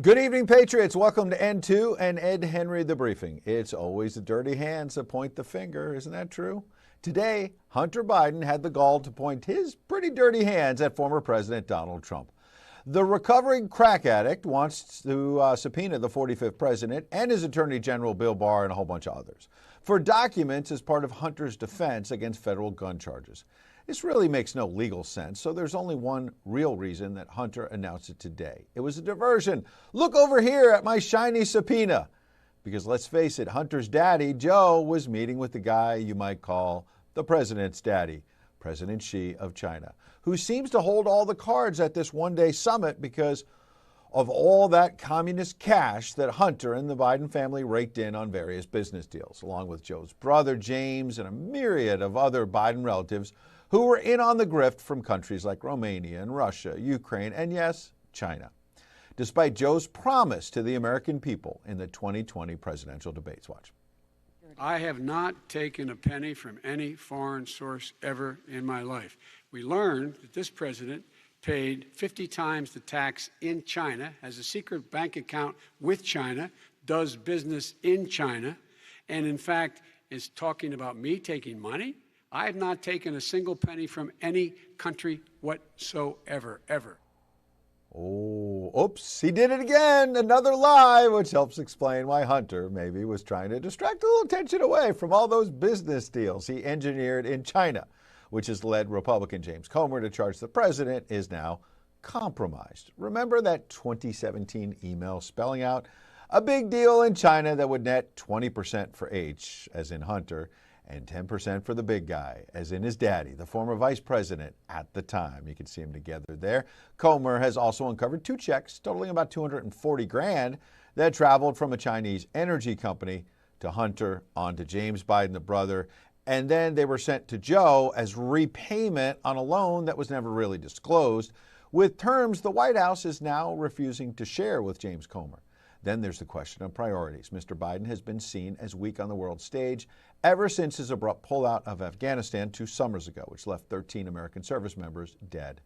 Good evening, Patriots. Welcome to N2 and Ed Henry, the briefing. It's always the dirty hands that point the finger. Isn't that true? Today, Hunter Biden had the gall to point his pretty dirty hands at former President Donald Trump. The recovering crack addict wants to subpoena the 45th president and his Attorney General Bill Barr and a whole bunch of others for documents as part of Hunter's defense against federal gun charges. This really makes no legal sense, so there's only one real reason that Hunter announced it today. It was a diversion. Look over here at my shiny subpoena. Because let's face it, Hunter's daddy, Joe, was meeting with the guy you might call the president's daddy, President Xi of China, who seems to hold all the cards at this one-day summit because of all that communist cash that Hunter and the Biden family raked in on various business deals, along with Joe's brother, James, and a myriad of other Biden relatives who were in on the grift from countries like Romania and Russia, Ukraine, and yes, China, despite Joe's promise to the American people in the 2020 presidential debates. Watch. I have not taken a penny from any foreign source ever in my life. We learned that this president paid 50 times the tax in China, has a secret bank account with China, does business in China, and in fact is talking about me taking money. I have not taken a single penny from any country whatsoever, ever. Oh, oops, he did it again. Another lie, which helps explain why Hunter maybe was trying to distract a little attention away from all those business deals he engineered in China, which has led Republican James Comer to charge the president is now compromised. Remember that 2017 email spelling out a big deal in China that would net 20% for H, as in Hunter, and 10% for the big guy, as in his daddy, the former vice president at the time. You can see them together there. Comer has also uncovered two checks totaling about $240,000 that traveled from a Chinese energy company to Hunter onto James Biden, the brother, and then they were sent to Joe as repayment on a loan that was never really disclosed, with terms the White House is now refusing to share with James Comer. Then there's the question of priorities. Mr. Biden has been seen as weak on the world stage ever since his abrupt pullout of Afghanistan 2 summers ago, which left 13 American service members dead.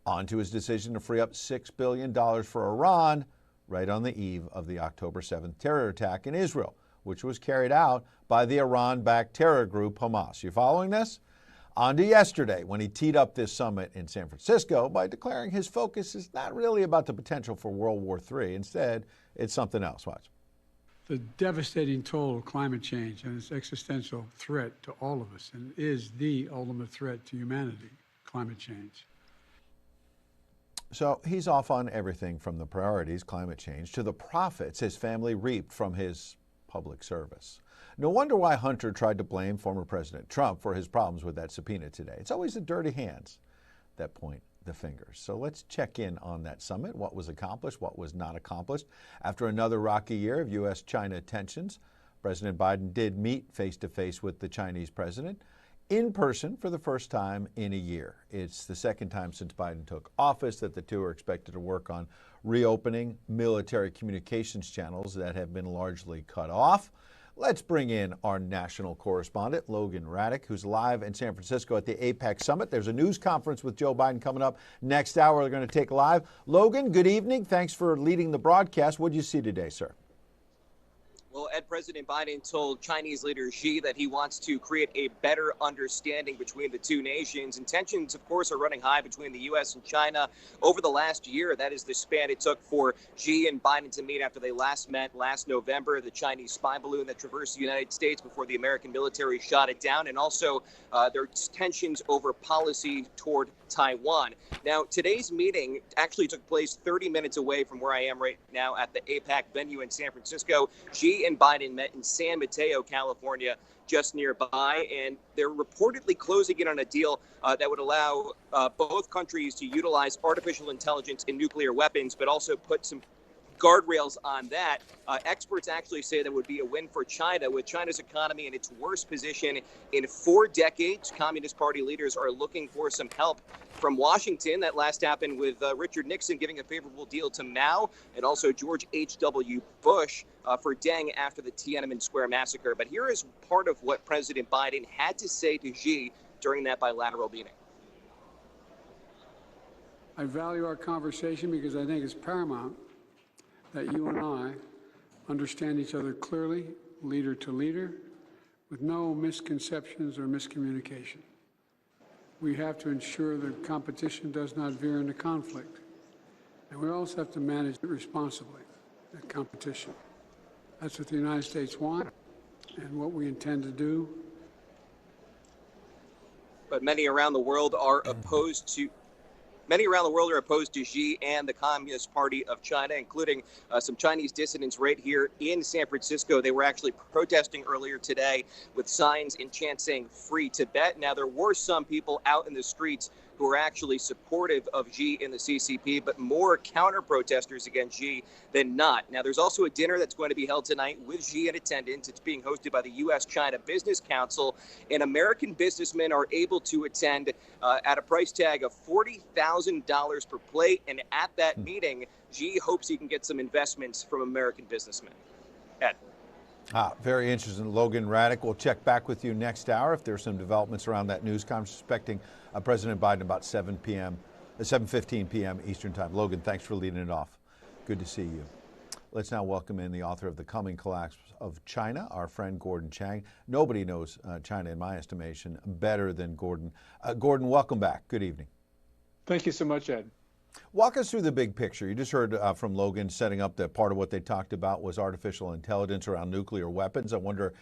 On to his decision to free up $6 billion for Iran right on the eve of the October 7th terror attack in Israel, which was carried out by the Iran-backed terror group Hamas. You following this? On to yesterday, when he teed up this summit in San Francisco by declaring his focus is not really about the potential for World War III. Instead, it's something else. Watch. The devastating toll of climate change and its existential threat to all of us, and is the ultimate threat to humanity, climate change. So he's off on everything from the priorities, climate change, to the profits his family reaped from his public service. No wonder why Hunter tried to blame former President Trump for his problems with that subpoena today. It's always the dirty hands that point the fingers. So let's check in on that summit, what was accomplished, what was not accomplished. After another rocky year of U.S.-China tensions, President Biden did meet face-to-face with the Chinese president in person for the first time in a year. It's the second time since Biden took office that the two are expected to work on reopening military communications channels that have been largely cut off. Let's bring in our national correspondent, Logan Raddick, who's live in San Francisco at the APEC Summit. There's a news conference with Joe Biden coming up next hour. We're going to take live. Logan, good evening. Thanks for leading the broadcast. What did you see today, sir? Well, Ed, President Biden told Chinese leader Xi that he wants to create a better understanding between the two nations. And tensions, of course, are running high between the U.S. and China over the last year. That is the span it took for Xi and Biden to meet after they last met last November, the Chinese spy balloon that traversed the United States before the American military shot it down, and also their tensions over policy toward Taiwan. Now, today's meeting actually took place 30 minutes away from where I am right now at the APEC venue in San Francisco. Xi and Biden met in San Mateo, California, just nearby, and they're reportedly closing in on a deal that would allow both countries to utilize artificial intelligence in nuclear weapons, but also put some guardrails on that. Experts actually say that would be a win for China. With China's economy in its worst position in 4 decades, Communist Party leaders are looking for some help from Washington. That last happened with Richard Nixon giving a favorable deal to Mao, and also George H.W. Bush for Deng after the Tiananmen Square massacre. But here is part of what President Biden had to say to Xi during that bilateral meeting. I value our conversation because I think it's paramount that you and I understand each other clearly, leader to leader, with no misconceptions or miscommunication. We have to ensure that competition does not veer into conflict. And we also have to manage it responsibly, that competition. That's what the United States wants and what we intend to do. But many around the world are opposed to Xi and the Communist Party of China, including some Chinese dissidents right here in San Francisco. They were actually protesting earlier today with signs and chants saying "Free Tibet." Now, there were some people out in the streets who are actually supportive of Xi in the CCP, but more counter-protesters against Xi than not. Now, there's also a dinner that's going to be held tonight with Xi in attendance. It's being hosted by the U.S.-China Business Council, and American businessmen are able to attend at a price tag of $40,000 per plate. And at that meeting, Xi hopes he can get some investments from American businessmen. Ed. Very interesting. Logan Raddick, we'll check back with you next hour if there's some developments around that news conference. Expecting President Biden about 7:15 p.m. Eastern Time. Logan, thanks for leading it off. Good to see you. Let's now welcome in the author of The Coming Collapse of China, our friend Gordon Chang. Nobody knows China, in my estimation, better than Gordon. Gordon, welcome back. Good evening. Thank you so much, Ed. Walk us through the big picture. You just heard from Logan setting up that part of what they talked about was artificial intelligence around nuclear weapons. I wonder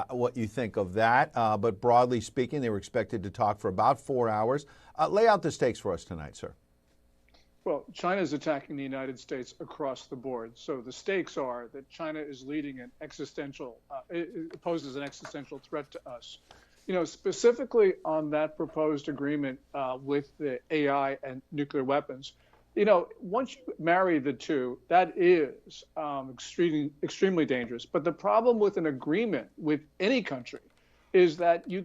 what you think of that. But broadly speaking, they were expected to talk for about 4 hours. Lay out the stakes for us tonight, sir. Well, China is attacking the United States across the board. So the stakes are that China is leading an it poses an existential threat to us. You know, specifically on that proposed agreement with the AI and nuclear weapons, you know, once you marry the two, that is extremely dangerous. But the problem with an agreement with any country is that you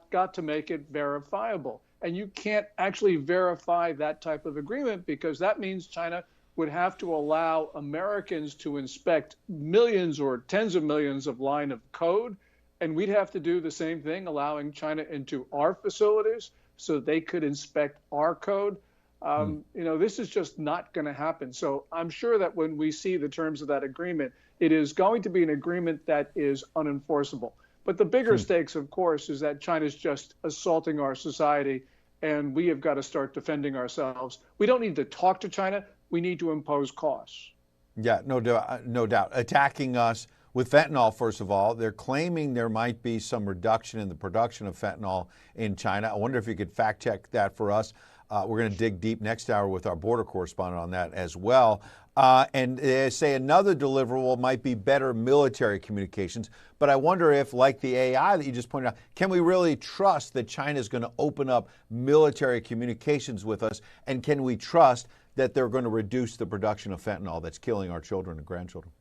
got to make it verifiable. And you can't actually verify that type of agreement because that means China would have to allow Americans to inspect millions or tens of millions of line of code. And we'd have to do the same thing, allowing China into our facilities so they could inspect our code. You know, this is just not going to happen. So I'm sure that when we see the terms of that agreement, it is going to be an agreement that is unenforceable. But the bigger stakes, of course, is that China's just assaulting our society, and we have got to start defending ourselves. We don't need to talk to China. We need to impose costs. Yeah, no doubt. Attacking us with fentanyl, first of all. They're claiming there might be some reduction in the production of fentanyl in China. I wonder if you could fact check that for us. We're going to dig deep next hour with our border correspondent on that as well. And they say another deliverable might be better military communications. But I wonder if, like the AI that you just pointed out, can we really trust that China is going to open up military communications with us? And can we trust that they're going to reduce the production of fentanyl that's killing our children and grandchildren?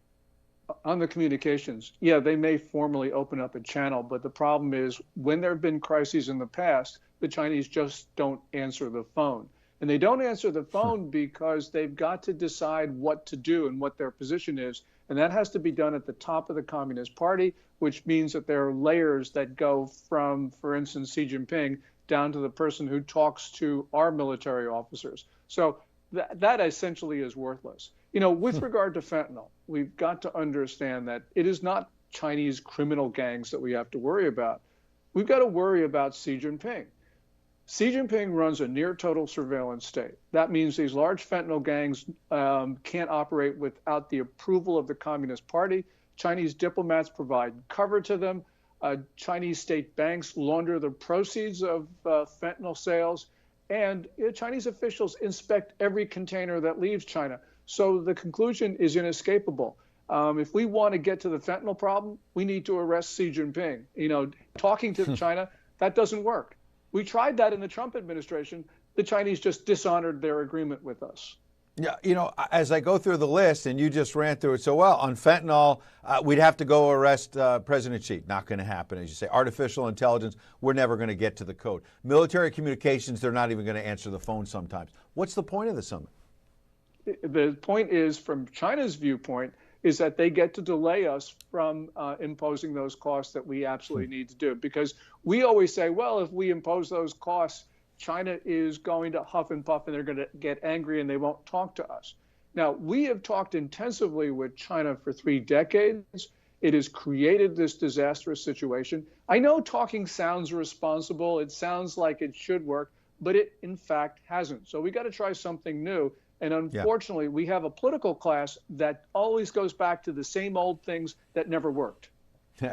On the communications, yeah, they may formally open up a channel, but the problem is when there have been crises in the past, the Chinese just don't answer the phone. And they don't answer the phone because they've got to decide what to do and what their position is. And that has to be done at the top of the Communist Party, which means that there are layers that go from, for instance, Xi Jinping down to the person who talks to our military officers. So that essentially is worthless. You know, with regard to fentanyl, we've got to understand that it is not Chinese criminal gangs that we have to worry about. We've got to worry about Xi Jinping. Xi Jinping runs a near total surveillance state. That means these large fentanyl gangs can't operate without the approval of the Communist Party. Chinese diplomats provide cover to them. Chinese state banks launder the proceeds of fentanyl sales. And Chinese officials inspect every container that leaves China. So the conclusion is inescapable. If we want to get to the fentanyl problem, we need to arrest Xi Jinping. You know, talking to China, that doesn't work. We tried that in the Trump administration. The Chinese just dishonored their agreement with us. Yeah, you know, as I go through the list, and you just ran through it so well, on fentanyl, we'd have to go arrest President Xi. Not going to happen, as you say. Artificial intelligence, we're never going to get to the code. Military communications, they're not even going to answer the phone sometimes. What's the point of the summit? The point is, from China's viewpoint, is that they get to delay us from imposing those costs that we absolutely need to do. Because we always say, well, if we impose those costs, China is going to huff and puff and they're going to get angry and they won't talk to us. Now, we have talked intensively with China for 3 decades. It has created this disastrous situation. I know talking sounds responsible. It sounds like it should work, but it in fact hasn't. So we got to try something new. And unfortunately, we have a political class that always goes back to the same old things that never worked.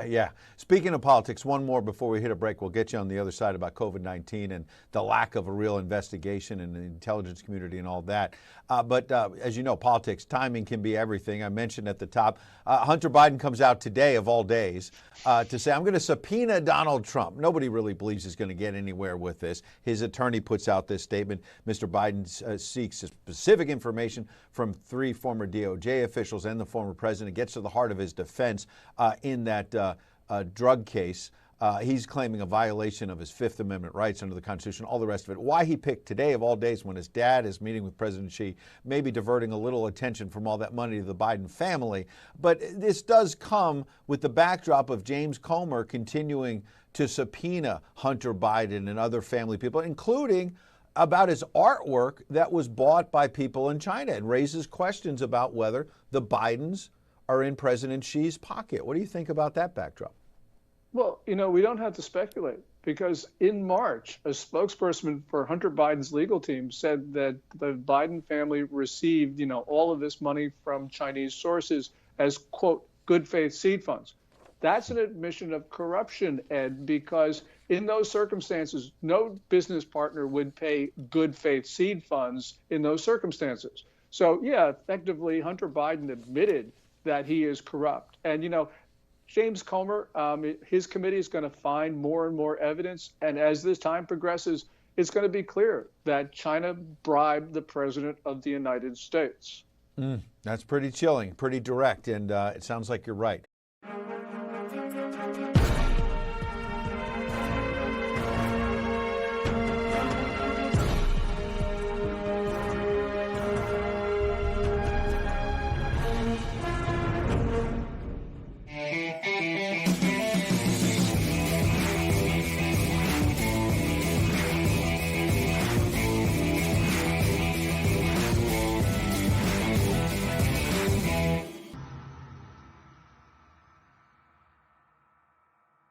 Yeah. Speaking of politics, one more before we hit a break. We'll get you on the other side about COVID-19 and the lack of a real investigation in the intelligence community and all that. But as you know, politics, timing can be everything. I mentioned at the top, Hunter Biden comes out today, of all days, to say, I'm going to subpoena Donald Trump. Nobody really believes he's going to get anywhere with this. His attorney puts out this statement. Mr. Biden seeks specific information from 3 former DOJ officials and the former president. It gets to the heart of his defense in that drug case. He's claiming a violation of his Fifth Amendment rights under the Constitution, all the rest of it. Why he picked today, of all days, when his dad is meeting with President Xi, maybe diverting a little attention from all that money to the Biden family. But this does come with the backdrop of James Comer continuing to subpoena Hunter Biden and other family people, including about his artwork that was bought by people in China, and raises questions about whether the Bidens are in President Xi's pocket. What do you think about that backdrop? Well, we don't have to speculate, because in March, a spokesperson for Hunter Biden's legal team said that the Biden family received, all of this money from Chinese sources as, quote, good faith seed funds. That's an admission of corruption, Ed, because in those circumstances, no business partner would pay good faith seed funds in those circumstances. So, yeah, effectively, Hunter Biden admitted that he is corrupt. And, James Comer, his committee is going to find more and more evidence. And as this time progresses, it's going to be clear that China bribed the president of the United States. That's pretty chilling, pretty direct. And it sounds like you're right.